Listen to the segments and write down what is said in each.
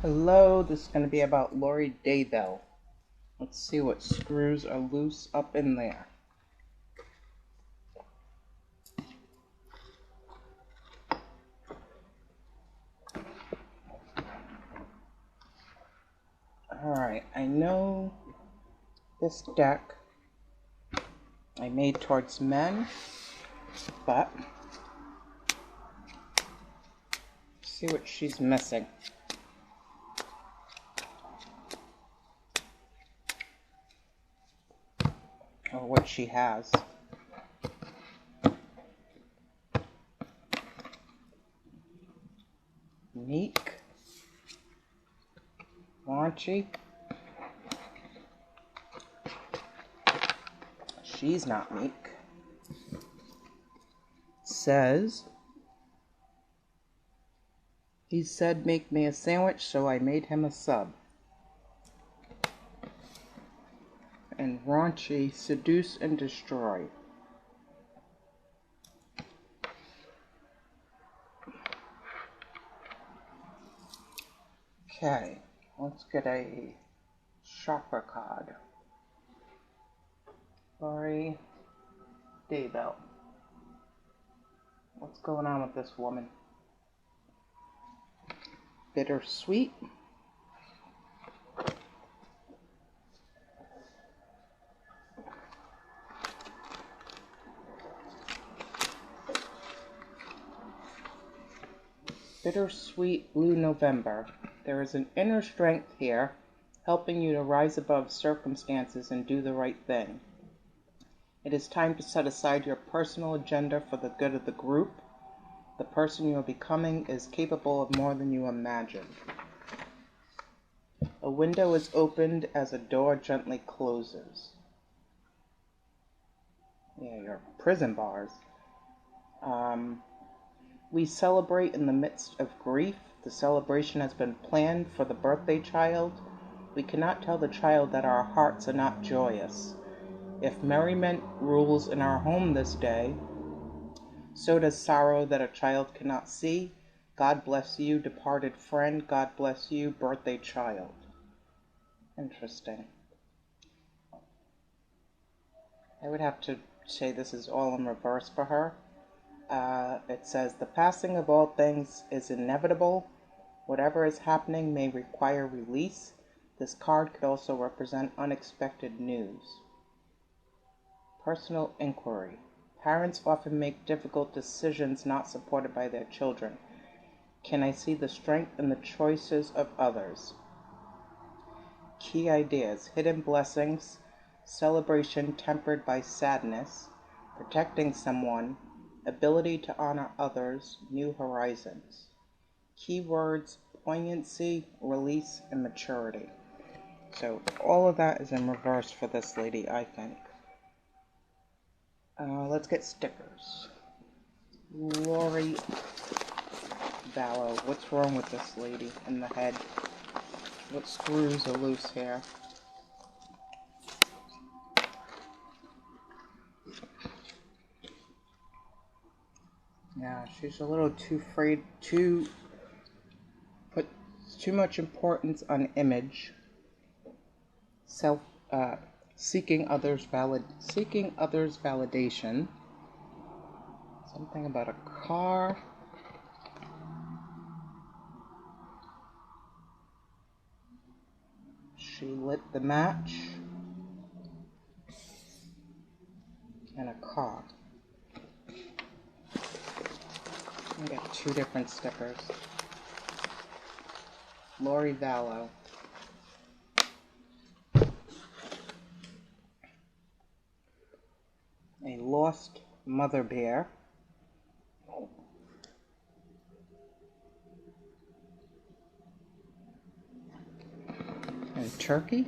Hello, this is going to be about Lori Daybell. Let's see what screws are loose up in there. Alright, I know this deck I made towards men, but let's see what she's missing. Or what she has. Meek. Raunchy. She's not meek. Says, he said make me a sandwich, so I made him a sub. And raunchy, seduce and destroy. Okay, let's get a chakra card. Lori Daybell. What's going on with this woman? Bittersweet. Bittersweet Blue November. There is an inner strength here, helping you to rise above circumstances and do the right thing. It is time to set aside your personal agenda for the good of the group. The person you are becoming is capable of more than you imagine. A window is opened as a door gently closes. Yeah, your prison bars. We celebrate in the midst of grief. The celebration has been planned for the birthday child. We cannot tell the child that our hearts are not joyous. If merriment rules in our home this day, so does sorrow that a child cannot see. God bless you, departed friend. God bless you, birthday child. Interesting. I would have to say this is all in reverse for her. It says, the passing of all things is inevitable. Whatever is happening may require release. This card could also represent unexpected news. Personal inquiry. Parents often make difficult decisions not supported by their children. Can I see the strength in the choices of others? Key ideas. Hidden blessings. Celebration tempered by sadness. Protecting someone. Ability to honor others. New horizons. Keywords. Poignancy, release, and maturity. So all of that is in reverse for this lady, I think. Let's get stickers. Lori Vallow. What's wrong with this lady in the head? What screws are loose here? Yeah, she's a little too afraid to put too much importance on image. Seeking others' validation. Something about a car. She lit the match. And a car. I got two different stickers. Lori Vallow. A lost mother bear. And turkey.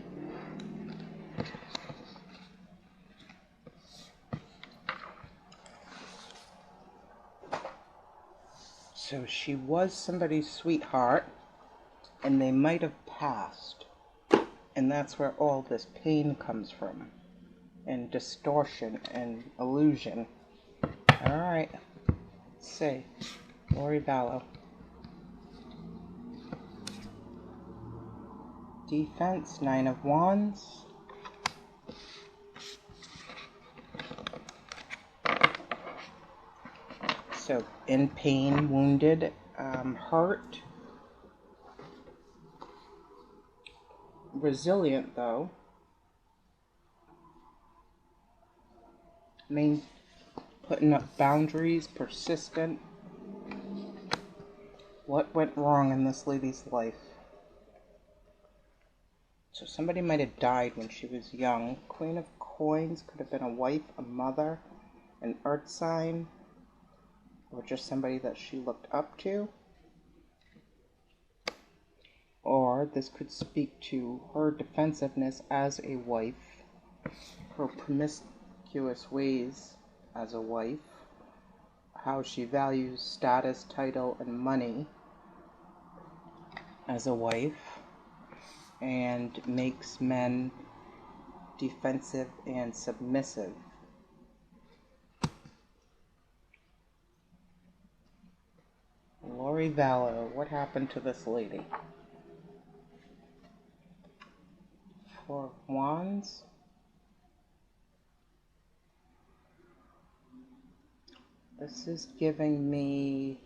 So she was somebody's sweetheart, and they might have passed. And that's where all this pain comes from. And distortion and illusion. Alright. Let's see. Lori Vallow. Defense, 9 of Wands. So in pain, wounded, hurt. Resilient though. Putting up boundaries, persistent. What went wrong in this lady's life? So somebody might have died when she was young. Queen of Coins could have been a wife, a mother, an earth sign, or just somebody that she looked up to. Or this could speak to her defensiveness as a wife, her promiscuous ways as a wife, how she values status, title, and money as a wife, and makes men defensive and submissive. Lori Vallow, what happened to this lady? 4 of Wands. This is giving me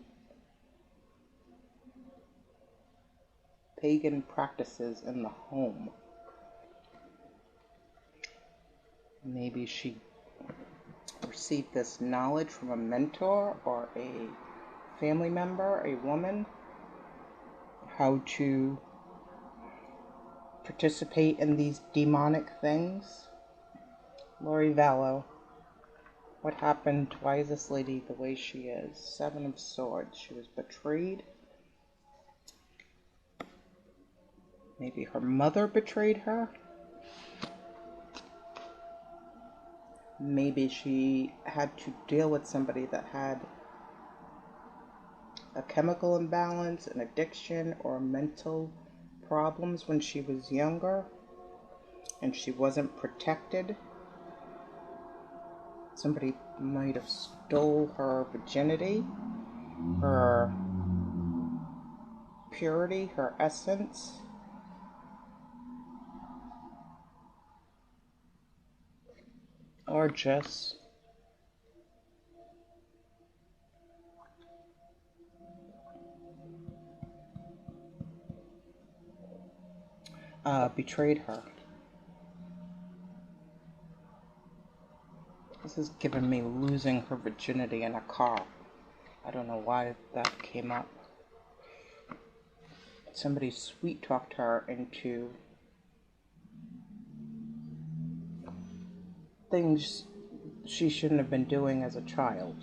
pagan practices in the home. Maybe she received this knowledge from a mentor or a family member, a woman, how to participate in these demonic things. Lori Vallow, what happened? Why is this lady the way she is? 7 of Swords. She was betrayed. Maybe her mother betrayed her. Maybe she had to deal with somebody that had a chemical imbalance, an addiction, or mental problems when she was younger, and she wasn't protected. Somebody might have stole her virginity, her purity, her essence. Or just betrayed her. This is giving me losing her virginity in a car. I don't know why that came up. Somebody sweet talked her into things she shouldn't have been doing as a child.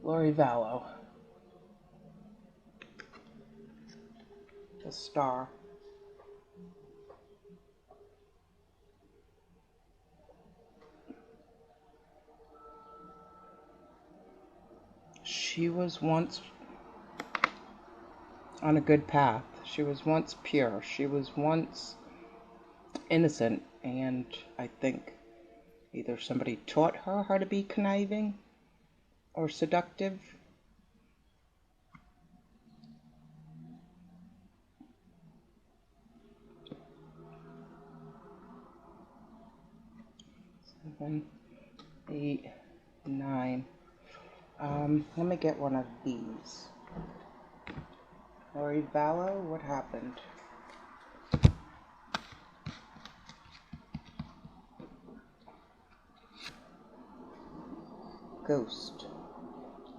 Lori Vallow. The Star. She was once on a good path. She was once pure. She was once innocent, and I think either somebody taught her how to be conniving or seductive. Seven, 8, 9. Let me get one of these. Lori Vallow, what happened? Ghost.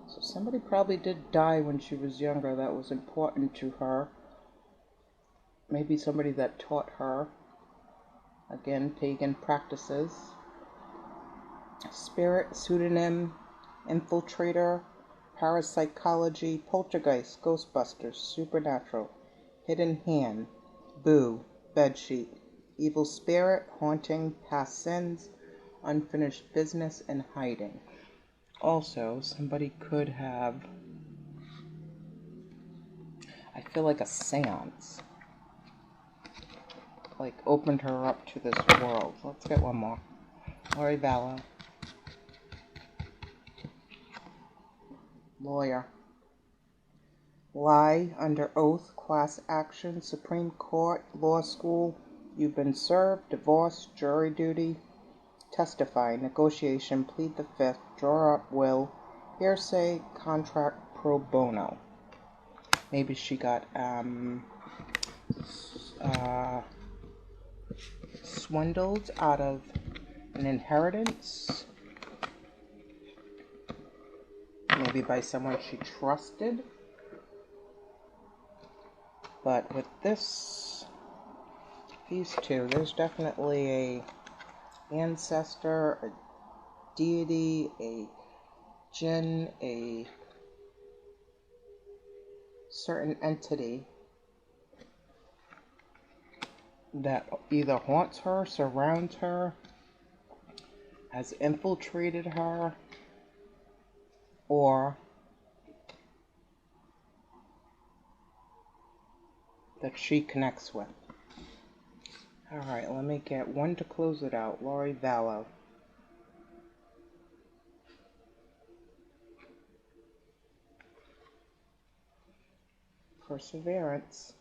So somebody probably did die when she was younger that was important to her. Maybe somebody that taught her. Again, pagan practices. Spirit, pseudonym, infiltrator, parapsychology, poltergeist, ghostbusters, supernatural, hidden hand, boo, bedsheet, evil spirit, haunting, past sins, unfinished business, and hiding. Also, somebody could have, I feel like a seance, like opened her up to this world. Let's get one more. Lori Vallow. Lawyer. Lie, under oath, class action, Supreme Court, law school, you've been served, divorce, jury duty, testify, negotiation, plead the fifth, draw up will, hearsay, contract, pro bono. Maybe she got swindled out of an inheritance, maybe by someone she trusted. But with these two, there's definitely a ancestor, a deity, a jinn, a certain entity that either haunts her, surrounds her, has infiltrated her, or that she connects with. Alright, let me get one to close it out. Lori Vallow. Perseverance.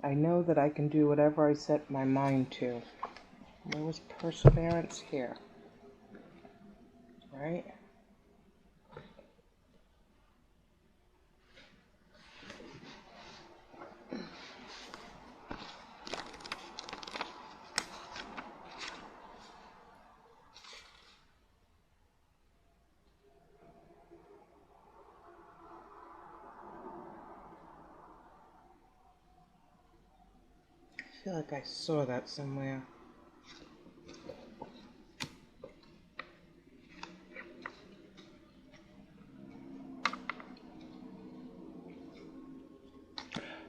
I know that I can do whatever I set my mind to. Where was perseverance? Here. Right? I feel like I saw that somewhere.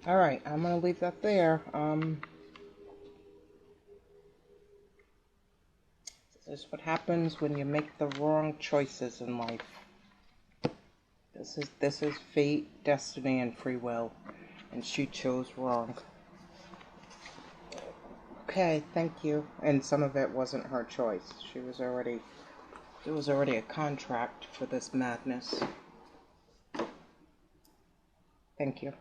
Alright, I'm going to leave that there. This is what happens when you make the wrong choices in life. This is fate, destiny, and free will. And she chose wrong. Okay, thank you. And some of it wasn't her choice. There was already a contract for this madness. Thank you.